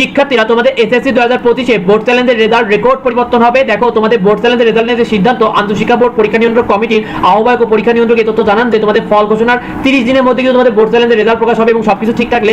শিক্ষার্থীরা তোমাদের SSC 2025 board চ্যালেঞ্জের রেজাল্ট রেকর্ড পরিবর্তন হবে। দেখো তোমাদের বোর্ড চ্যালেঞ্জের রেজাল্ট নিয়ে যে সিদ্ধান্ত, আন্তঃশিক্ষা বোর্ড পরীক্ষা নিয়ন্ত্রক কমিটির আহ্বায়ক ও পরীক্ষা নিয়ন্ত্রক এই তথ্য জানান যে তোমাদের ফল ঘোষণার 30 দিনের মধ্যে কিন্তু তোমাদের বোর্ড চ্যালেঞ্জের রেজাল্ট প্রকাশ হবে এবং সবকিছু ঠিক থাকলে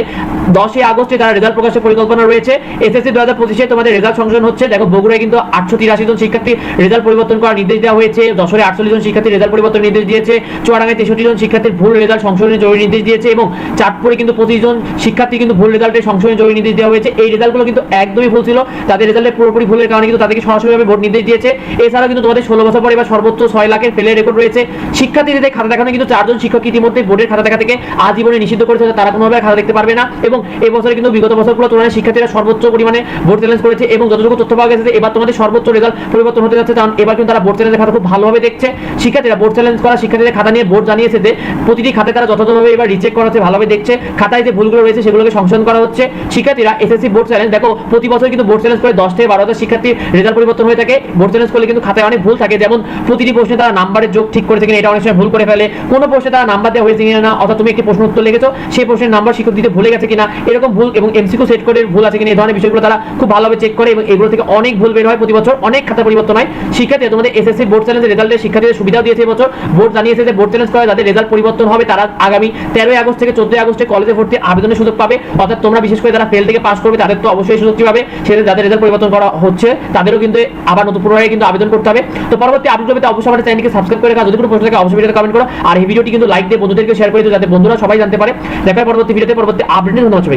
10 আগস্টে তারা রেজাল্ট প্রকাশের পরিকল্পনা রয়েছে। এসএসসি 2025 তোমাদের রেজাল্ট সংশোধন হচ্ছে। দেখো বগুড়ায় কিন্তু 883 জন শিক্ষার্থী রেজাল্ট পরিবর্তন করার নির্দেশ দেওয়া হয়েছে। যশোরে 48 জন শিক্ষার্থী রেজাল্ট পরিবর্তন নির্দেশ দিয়েছে। চুয়াডাঙ্গায় 63 জন শিক্ষার্থীর ভুল রেজাল্ট সংশোধনের জরুরি নির্দেশ দিয়েছে এবং চাঁদপুরে কিন্তু 25 জন শিক্ষার্থী কিন্তু ভুল রেজাল্টের সংশোধনের জরুরি নির্দেশ দেওয়া হয়েছে। এই রেজাল্টগুলো কিন্তু একদমই ভুল ছিল, তাদের রেজাল্টের পুরোপুরি ভুলের কারণে কিন্তু তাদেরকে সরাসরিভাবে ভোট নির্দেশ দিয়েছে। এছাড়াও কিন্তু তোমাদের 16 বছর পরে এবার সর্বোচ্চ 6 লাখের ফেলের রেকর্ড রয়েছে। শিক্ষার্থীদের খাতা দেখানো কিন্তু 4 জন শিক্ষক ইতিমধ্যে বোর্ডের খাতা দেখা থেকে আজীবনে নিষিদ্ধ করেছে, তারা কোনোভাবে খাতা দেখতে পারবে না। এবং এই বছরে কিন্তু বিগত বছরগুলো তুলনায় শিক্ষার্থীরা সর্বোচ্চ পরিমাণে ভোট চ্যালেঞ্জ করেছে এবং যতটুকু তথ্য পাওয়া গেছে এবার তোমাদের সর্বোচ্চ রেজাল্ট পরিবর্তন হতে যাচ্ছে, কারণ এবার কিন্তু তারা বোর্ড চ্যালেঞ্জের খাতা খুব ভালোভাবে দেখছে। শিক্ষার্থীরা বোর্ড চ্যালেঞ্জ করা শিক্ষার্থীদের খাতা নিয়ে বোর্ড জানিয়েছে যে প্রতিটি খাতে তারা যথাযথভাবে এবার রিচেক করা হচ্ছে, ভালোভাবে দেখছে, খাতায় যে ভুলগুলো রয়েছে সেগুলোকে সংশোধন করা হচ্ছে। শিক্ষার্থীরা এসএসসি বোর্ড চ্যালেঞ্জ দেখো প্রতি বছর কিন্তু বোর্ড চ্যালেঞ্জ করে 10 থেকে 12,000 শিক্ষার্থীর রেজাল্ট পরিবর্তন হয়ে থাকে। বোর্ড চ্যালেঞ্জ করলে কিন্তু খাতায় অনেক ভুল থাকে, যেমন প্রতিটি প্রশ্নে তারা নাম্বারের যোগ ঠিক করেছে কিনা এটা অনেক সময় ভুল করে ফেলে, কোনো প্রশ্নে তারা নাম্বার দেওয়া হয়েছে কিনা না, অর্থাৎ তুমি একটি প্রশ্ন উত্তর লিখেছো সেই প্রশ্নের নাম্বার শিক্ষক দিতে ভুলে গেছে কিনা এরকম ভুল, এবং এমসিকিউ সেট করে ভুল আছে কিনা এই ধরনের বিষয়গুলো তারা খুব ভালোভাবে চেক করে এবং এগুলো থেকে অনেক ভুল বের হয়। প্রতি বছর অনেক খাতা পরিবর্তন হয়। শিক্ষার্থীরা তোমাদের এসএসসি বোর্ড চ্যালেঞ্জের রেজাল্টের শিক্ষার্থীদের সুবিধাও দিয়েছে। এবছর বোর্ড জানিয়েছে যে বোর্ড চ্যালেঞ্জ করে যাদের রেজাল্ট পরিবর্তন হবে তারা আগামী 13 আগস্ট থেকে 14 আগস্টে কলেজে ভর্তির আবেদনের সুযোগ পাবে। অর্থাৎ তোমরা বিশেষ করে যারা ফেল থেকে পাস করবে তাদের তো অবশ্যই সুযোগটি পাবে, সেটা যাদের রেজাল্ট পরিবর্তন করা হচ্ছে তাদেরও কিন্তু আবার নতুন পুনরায় কিন্তু আবেদন করতে হবে। তো পরবর্তী আপডেট পেতে অবশ্যই আমাদের চ্যানেলকে সাবস্ক্রাইব করে রাখা, যদি কোনো প্রশ্ন থাকে অবশ্যই ভিডিওতে কমেন্ট করো আর এই ভিডিওটি কিন্তু লাইক দিয়ে বন্ধুদেরকে শেয়ার করে দিও যাতে বন্ধুরা সবাই জানতে পারে। দেখা হয় পরবর্তী ভিডিওতে, পরবর্তী আপডেটে। ধন্যবাদ সবাইকে।